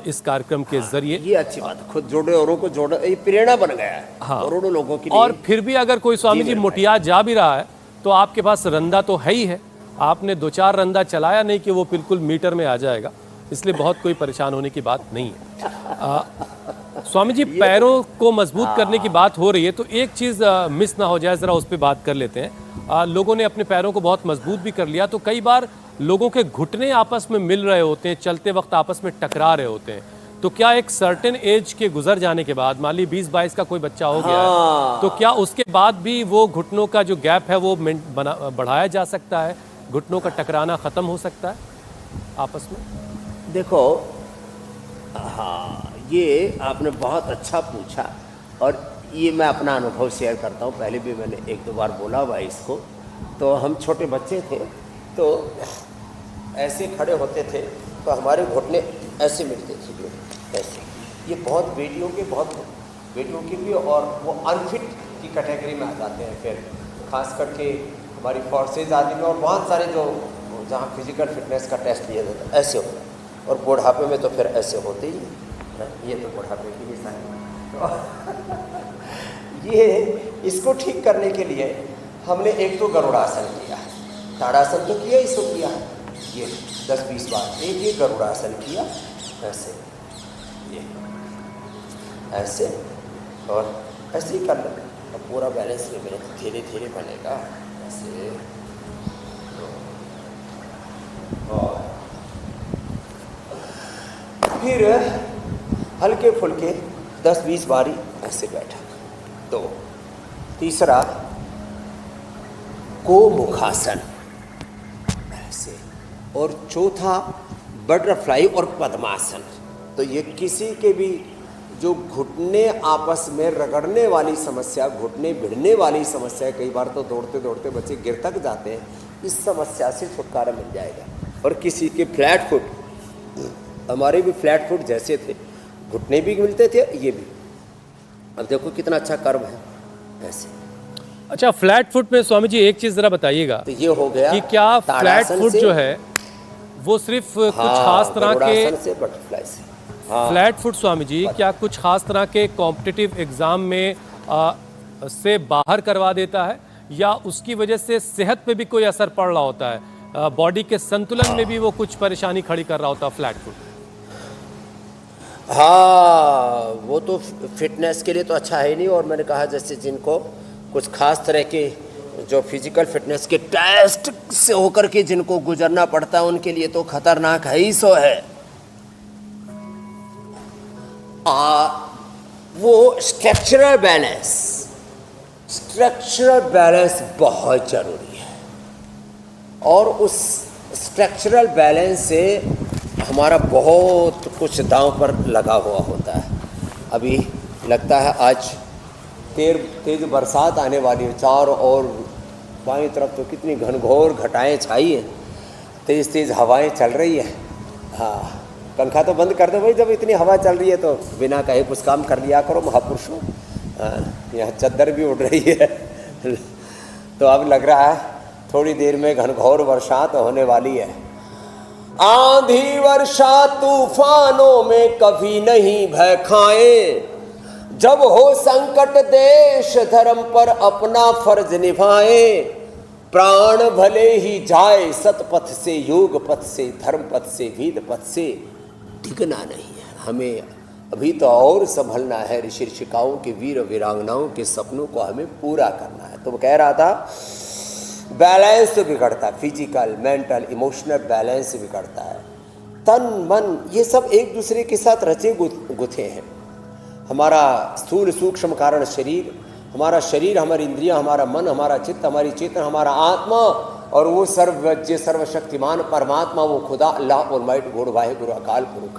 Speaker 1: इस कार्यक्रम के जरिए।
Speaker 5: ये अच्छी बात, खुद जोड़े औरों को जोड़े, ये प्रेरणा बन गया है करोड़ों लोगों के लिए।
Speaker 1: और फिर भी अगर कोई स्वामी जी मोटिया जा भी रहा है तो आपके पास रंदा तो है ही है, आपने 2-4 रंदा चलाया नहीं कि वो बिल्कुल मीटर में आ जाएगा, इसलिए बहुत कोई परेशान होने की बात नहीं है। स्वामी जी, पैरों को मजबूत करने की बात हो रही है, तो एक चीज़ मिस ना हो जाए, ज़रा उस पर बात कर लेते हैं। लोगों ने अपने पैरों को बहुत मजबूत भी कर लिया, तो कई बार लोगों के घुटने आपस में मिल रहे होते हैं, चलते वक्त आपस में टकरा रहे होते हैं, तो क्या एक सर्टेन एज के गुजर जाने के बाद, मान ली 20-22 का कोई बच्चा हो गया है, तो क्या उसके बाद भी वो घुटनों का जो गैप है वो बढ़ाया जा सकता है, घुटनों का टकराना ख़त्म हो सकता है आपस में?
Speaker 5: देखो, हाँ, ये आपने बहुत अच्छा पूछा, और ये मैं अपना अनुभव शेयर करता हूँ। पहले भी मैंने 1-2 बार बोला हुआ इसको। तो हम छोटे बच्चे थे, तो ऐसे खड़े होते थे, तो हमारे घुटने ऐसे मिलते थे, ऐसे। ये बहुत बेटियों के भी, और वो अनफिट की कैटेगरी में आ जाते हैं फिर, खास करके हमारी फोर्सेज आदि में, और बहुत सारे जो जहाँ फिजिकल फिटनेस का टेस्ट लिया जाता है, ऐसे होता है। और बुढ़ापे में तो फिर ऐसे होते ही हैं। ये तो बुढ़ापे की निशानी। ये इसको ठीक करने के लिए हमने एक तो गरुड़ासन किया, ताड़ासन तो किया, इसको किया, ये 10-20 बार। एक ये गरुड़ासन किया, ऐसे, ये ऐसे, और ऐसे ही करना, और पूरा बैलेंस में मेरे धीरे धीरे बनेगा, ऐसे। और फिर हल्के फुल्के 10-20 बारी ऐसे बैठा। तो तीसरा गोमुखासन ऐसे, और चौथा बटरफ्लाई और पद्मासन। तो ये किसी के भी जो घुटने आपस में रगड़ने वाली समस्या, घुटने भिड़ने वाली समस्या, कई बार तो दौड़ते दौड़ते बच्चे गिर तक जाते हैं, इस समस्या से छुटकारा मिल जाएगा। और किसी के फ्लैट फुट, हमारे भी फ्लैट फुट जैसे थे, घुटने भी मिलते थे, ये भी। अब देखो कितना अच्छा कर्व है, ऐसे।
Speaker 1: अच्छा, फ्लैट फुट में स्वामी जी एक चीज जरा बताइएगा
Speaker 5: तो ये हो गया
Speaker 1: कि क्या फ्लैट
Speaker 5: ताड़ासन
Speaker 1: फुट
Speaker 5: से,
Speaker 1: जो है वो सिर्फ कुछ
Speaker 5: हाँ,
Speaker 1: खास तरह के
Speaker 5: गरुड़ासन से, बटरफ्लाई से। हाँ,
Speaker 1: फ्लैट फुट स्वामी जी क्या कुछ खास तरह के कॉम्पिटिटिव एग्जाम में से बाहर करवा देता है, या उसकी वजह से सेहत पे भी कोई असर पड़ रहा होता है, बॉडी के संतुलन में भी वो कुछ परेशानी खड़ी कर रहा होता है फ्लैट फुट?
Speaker 5: हाँ, वो तो फिटनेस के लिए तो अच्छा है नहीं। और मैंने कहा जैसे जिनको कुछ खास तरह के जो फिजिकल फिटनेस के टेस्ट से होकर के जिनको गुजरना पड़ता है उनके लिए तो खतरनाक है ही सो है। वो स्ट्रक्चरल बैलेंस बहुत जरूरी है, और उस स्ट्रक्चरल बैलेंस से हमारा बहुत कुछ दांव पर लगा हुआ होता है। अभी लगता है आज तेज बरसात आने वाली है, चारों ओर बाईं तरफ तो कितनी घनघोर घटाएं छाई हैं, तेज़ हवाएं चल रही है। हाँ, पंखा तो बंद कर दो भाई, जब इतनी हवा चल रही है तो बिना कहे कुछ काम कर लिया करो महापुरुषों। यहाँ चद्दर भी उड़ रही है तो अब लग रहा है थोड़ी देर में घनघोर बरसात होने वाली है। आंधी वर्षा तूफानों में कभी नहीं भय खाए, जब हो संकट देश धर्म पर अपना फर्ज निभाए। प्राण भले ही जाए सतपथ से, योग पथ से, धर्म पथ से, वेद पथ से, डिगना नहीं है। हमें अभी तो और संभलना है। ऋषि ऋषिकाओं के वीर वीरांगनाओं के सपनों को हमें पूरा करना है। तो वो कह रहा था बैलेंस तो बिगड़ता है, फिजिकल मेंटल इमोशनल बैलेंस बिगड़ता है। तन मन ये सब एक दूसरे के साथ रचे गुथे हैं। हमारा स्थूल सूक्ष्म कारण शरीर, हमारा शरीर, हमारी इंद्रियां, हमारा मन, हमारा चित्त, हमारी चेतन, हमारा आत्मा, और वो सर्वज्ञ सर्वशक्तिमान परमात्मा, वो खुदा अल्लाह ऑलमाइटी गॉड वाहे गुरु अकाल पुरुष,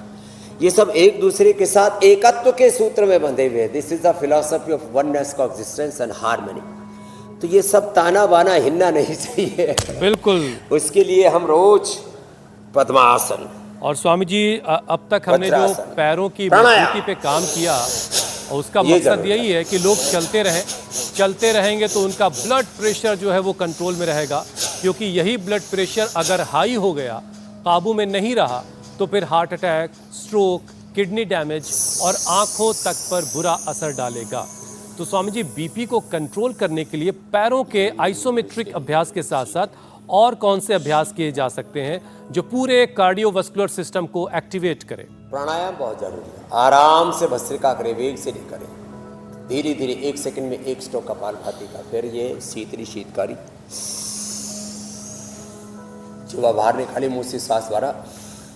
Speaker 5: ये सब एक दूसरे के साथ एकत्व के सूत्र में बंधे हुए हैं। This is the philosophy of oneness, coexistence and harmony. तो ये सब ताना बाना हिलना नहीं चाहिए,
Speaker 1: बिल्कुल।
Speaker 5: उसके लिए हम रोज पद्मासन
Speaker 1: और स्वामी जी अब तक हमने जो
Speaker 5: वज्रासन,
Speaker 1: पैरों की
Speaker 5: प्राणायाम,
Speaker 1: मजबूती पे काम किया, और उसका
Speaker 5: ये
Speaker 1: मकसद
Speaker 5: जरूर
Speaker 1: यही है कि लोग चलते रहेंगे तो उनका ब्लड प्रेशर जो है वो कंट्रोल में रहेगा, क्योंकि यही ब्लड प्रेशर अगर हाई हो गया, काबू में नहीं रहा, तो फिर heart attack, stroke, kidney damage और आंखों तक पर बुरा असर डालेगा। तो स्वामी जी, बीपी को कंट्रोल करने के लिए पैरों के आइसोमेट्रिक अभ्यास के साथ साथ और कौन से अभ्यास किए जा सकते हैं जो पूरे कार्डियोवास्कुलर सिस्टम को एक्टिवेट करें?
Speaker 5: प्राणायाम बहुत जरूरी है। आराम से भस्त्रिका करें, वेग से नहीं करें, धीरे धीरे 1 सेकंड में 1 स्ट्रोक कपालभाति का, फिर ये शीतली शीतकारी, जीवा बाहर निकाली, मुंह से श्वास भरा,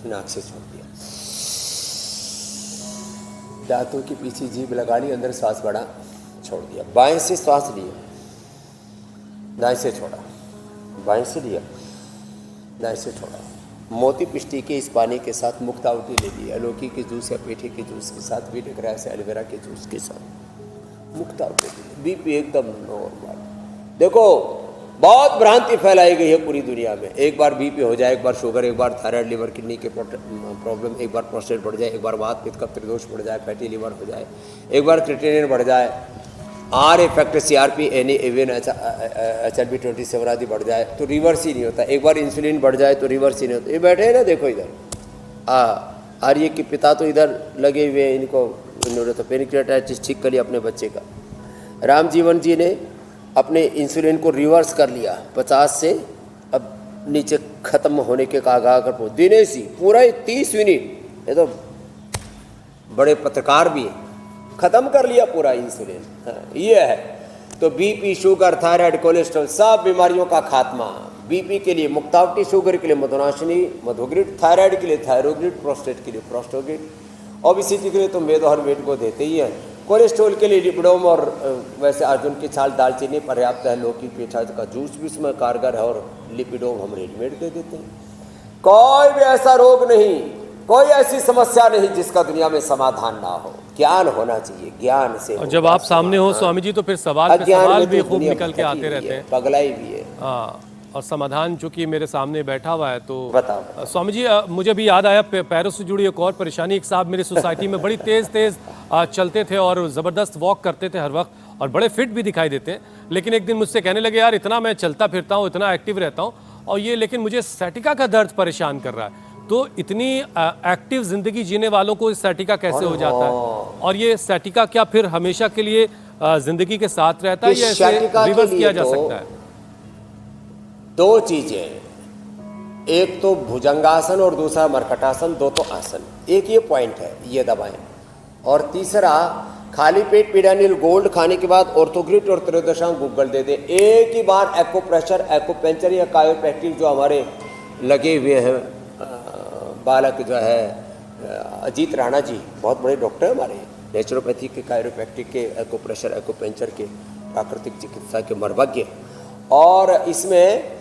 Speaker 5: नाक से छोड़ दिया, दांतों के पीछे जीभ लगा ली, अंदर श्वास बढ़ा, छोड़ दिया। बाएं से श्वास लिया, दाएं से छोड़ा, बाएं से लिया, दाएं से छोड़ा। मोती पिष्टी के इस पानी के साथ मुक्तावटी ले ली, अलौकी के जूस या पेठे के जूस के साथ, वीटग्रास या एलोवेरा के जूस के साथ मुक्तावटी ले ली। बीपी एकदम नॉर्मल। देखो बहुत भ्रांति फैलाई गई है पूरी दुनिया में। एक बार बीपी हो जाए, एक बार शुगर, एक बार थायराइड, लिवर किडनी के प्रॉब्लम, एक बार प्रोस्टेट बढ़ जाए, एक बार वात पित्त का त्रिदोष बढ़ जाए, फैटी लिवर हो जाए, एक बार क्रिएटिनिन बढ़ जाए, आर फैक्टर CRP एनी एवन HLB 27 आदि बढ़ जाए तो रिवर्स ही नहीं होता। एक बार इंसुलिन बढ़ जाए तो रिवर्स ही नहीं होता। ये बैठे हैं ना, देखो इधर आर्य के पिता तो इधर लगे हुए हैं, इन्होंने तो पेनक्रियाटाइटिस ठीक कर लिया अपने बच्चे का। राम जीवन जी ने अपने इंसुलिन को रिवर्स कर लिया, 50 से अब नीचे खत्म होने के कागार पर। दिनेश जी पूरा 30 मिनट, ये तो बड़े पत्रकार भी हैं, खत्म कर लिया पूरा इंसुलिन। हाँ, ये है। तो बीपी, शुगर, थायराइड, कोलेस्ट्रॉल, सब बीमारियों का खात्मा। बीपी के लिए मुक्तावटी, शुगर के लिए मधुनाशिनी मधुग्रिड, थायराइड के लिए थायरोग्रिड, प्रोस्टेट के लिए प्रोस्टोग्रिड, ओबेसिटी के लिए तो मेद और वेट को देते ही हैं। कोलेस्ट्रॉल के लिए लिपिडोम, और वैसे अर्जुन की छाल, दालचीनी पर्याप्त है। लौकी पेठा का जूस भी इसमें कारगर है, और लिपिडोम हम रेडीमेड दे देते हैं। कोई भी ऐसा रोग नहीं, कोई ऐसी समस्या नहीं जिसका दुनिया में समाधान ना हो। ज्ञान होना चाहिए, ज्ञान से।
Speaker 1: और जब आप सामने हो स्वामी जी तो फिर सवाल पे सवाल भी खूब निकल के आते रहते हैं,
Speaker 5: पगलाई भी है।
Speaker 1: हाँ, और समाधान चूंकि मेरे सामने बैठा हुआ है तो
Speaker 5: बताओ।
Speaker 1: स्वामी जी, मुझे भी याद आया पैरों से जुड़ी एक और परेशानी। एक साहब मेरे सोसाइटी में बड़ी तेज चलते थे और ज़बरदस्त वॉक करते थे हर वक्त, और बड़े फिट भी दिखाई देते हैं, लेकिन एक दिन मुझसे कहने लगे यार इतना मैं चलता फिरता हूँ, इतना एक्टिव रहता हूँ और ये लेकिन मुझे सैटिका का दर्द परेशान कर रहा है। तो इतनी एक्टिव जिंदगी जीने वालों को सैटिका कैसे हो जाता है? और ये सैटिका क्या फिर हमेशा के लिए जिंदगी के साथ रहता है या इसे रिवर्स किया जा सकता है?
Speaker 5: दो चीजें, एक तो भुजंगासन और दूसरा मरकटासन, दो तो आसन। एक ये पॉइंट है, ये दबाएं। और तीसरा, खाली पेट पीडानिल गोल्ड खाने के बाद ऑर्थोग्रिड और त्रयोदशांग गूगल दे दें। एक ही बार एक्ोप्रेशर, एक्ोपेंचर या कायोप्रैक्टिक जो हमारे लगे हुए हैं बालक जो है अजीत राणा जी, बहुत बड़े डॉक्टर हमारे, नेचुरोपैथी के, कायोप्रैक्टिक के, एक्ोप्रेशर एक्ोपेंचर के, प्राकृतिक चिकित्सा के मर्मज्ञ। और इसमें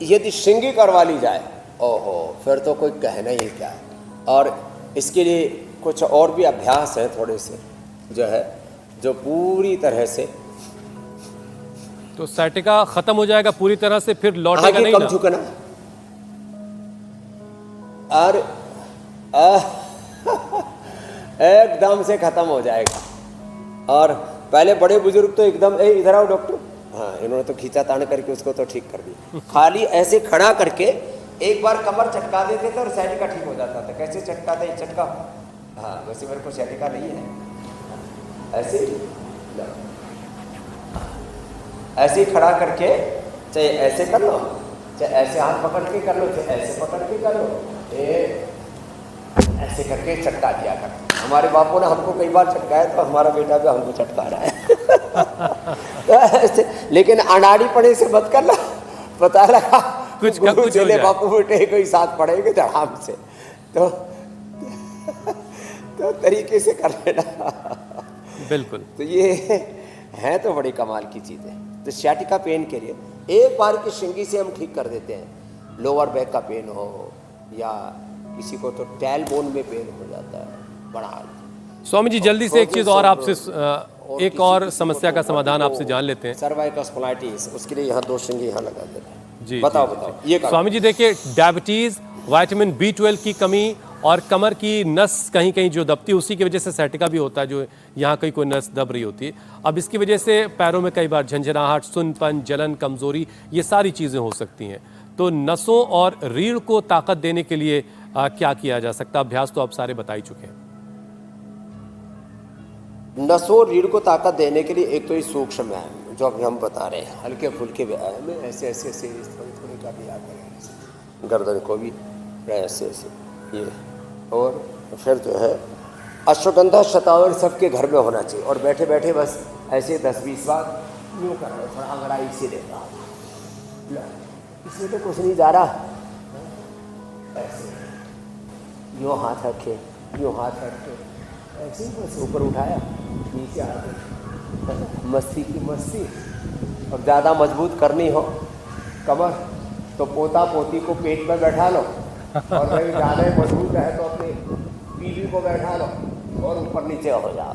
Speaker 5: यदि श्रृंगी करवा ली जाए, ओहो, फिर तो कोई कहना ही क्या है। और इसके लिए कुछ और भी अभ्यास हैं थोड़े से जो है, जो पूरी तरह से,
Speaker 1: तो सैटिका खत्म हो जाएगा पूरी तरह से, फिर लौटेगा नहीं ना?
Speaker 5: झुकना और एकदम से खत्म हो जाएगा। और पहले बड़े बुजुर्ग तो एकदम इधर आओ डॉक्टर, हाँ, इन्होंने तो खींचा तान करके उसको तो ठीक कर दिया। खाली ऐसे खड़ा करके एक बार कमर चटका देते थे और सैटिका ठीक हो जाता था। कैसे चटकाते हैं? चटका, हाँ, वैसे मेरे को सैटिका नहीं है, ऐसे ऐसे खड़ा करके, चाहे ऐसे कर लो, चाहे ऐसे हाथ पकड़ के कर लो, चाहे ऐसे पकड़ के कर लो, ऐसे करके चटका दिया कर। हमारे बापू ने हमको कई बार चटकाया, तो हमारा बेटा भी हमको चटका रहा है। तो ऐसे, लेकिन अनाड़ी पड़े से मत करना, पता लगा
Speaker 1: कुछ का कुछ हो जाए।
Speaker 5: बापू बेटे कोई साथ पड़ेंगे धड़ाम से, तो तरीके से कर लेना।
Speaker 1: बिल्कुल।
Speaker 5: तो ये है तो बड़ी कमाल की चीज़ है। तो सैटिका पेन के लिए एक बार की श्रृंगी से हम ठीक कर देते हैं। लोअर बैक का पेन हो या किसी को तो टेल बोन में पेन हो जाता है, बड़ा।
Speaker 1: स्वामी जी जल्दी से एक चीज और आपसे, एक और समस्या का समाधान आपसे जान लेते हैं।
Speaker 5: सर्वाइकल स्पॉन्डिलाइटिस, उसके लिए यहाँ दो श्रृंगी यहाँ लगा देते हैं।
Speaker 1: जी,
Speaker 5: बताओ
Speaker 1: जी,
Speaker 5: बताओ।
Speaker 1: ये स्वामी जी देखिए, डायबिटीज, विटामिन B12 की कमी और कमर की नस कहीं कहीं जो दबती है, उसी की वजह से सैटिका भी होता है, जो यहाँ कहीं कोई नस दब रही होती है। अब इसकी वजह से पैरों में कई बार झंझनाहट, सुन्नपन, जलन, कमजोरी, ये सारी चीज़ें हो सकती हैं। तो नसों और रीढ़ को ताकत देने के लिए क्या किया जा सकता है? अभ्यास तो आप सारे बता ही चुके हैं।
Speaker 5: नसों रीढ़ को ताकत देने के लिए एक तो ये सूक्ष्म व्यायाम जो अभी हम बता रहे हैं, हल्के फुल्के व्यायाम में ऐसे ऐसे ऐसे थोड़ी का भी करें, गर्दन को भी ऐसे ऐसे ये। और फिर जो है अश्वगंधा शतावरी सबके घर में होना चाहिए। और बैठे बैठे बस ऐसे 10-20 बार यूँ कर रहे, थोड़ा अंगड़ाई से देता, इसमें तो कुछ नहीं जा रहा, ऐसे यूँ हाथ रखे, यूँ हाथ रखे, ऐसे ही बस ऊपर उठाया, नीचे आते, मस्ती की मस्ती। और ज़्यादा मजबूत करनी हो कमर तो पोता पोती को पेट में बैठा लो, और कहीं ज़्यादा मजबूत है तो अपने बीवी को बैठा लो और ऊपर नीचे हो जाओ।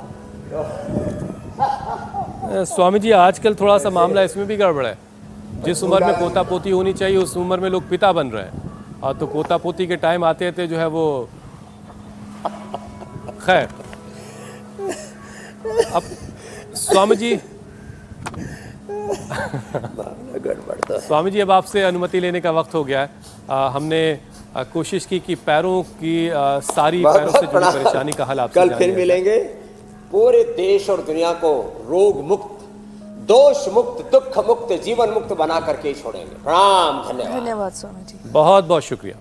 Speaker 1: स्वामी जी आजकल थोड़ा सा मामला इसमें भी गड़बड़ है। जिस उम्र में पोता पोती होनी चाहिए उस उम्र में लोग पिता बन रहे हैं, और तो पोता पोती के टाइम आते थे जो है वो, खैर। अब स्वामी जी स्वामी जी अब आपसे अनुमति लेने का वक्त हो गया है। हमने कोशिश की कि पैरों की सारी पैरों से जुड़ी परेशानी का हल आपसे
Speaker 5: कल फिर मिलेंगे। पूरे देश और दुनिया को रोग मुक्त, दोष मुक्त, दुख मुक्त, जीवन मुक्त बना करके ही छोड़ेंगे। प्रणाम, धन्यवाद।
Speaker 3: धन्यवाद स्वामी जी।
Speaker 1: बहुत बहुत शुक्रिया।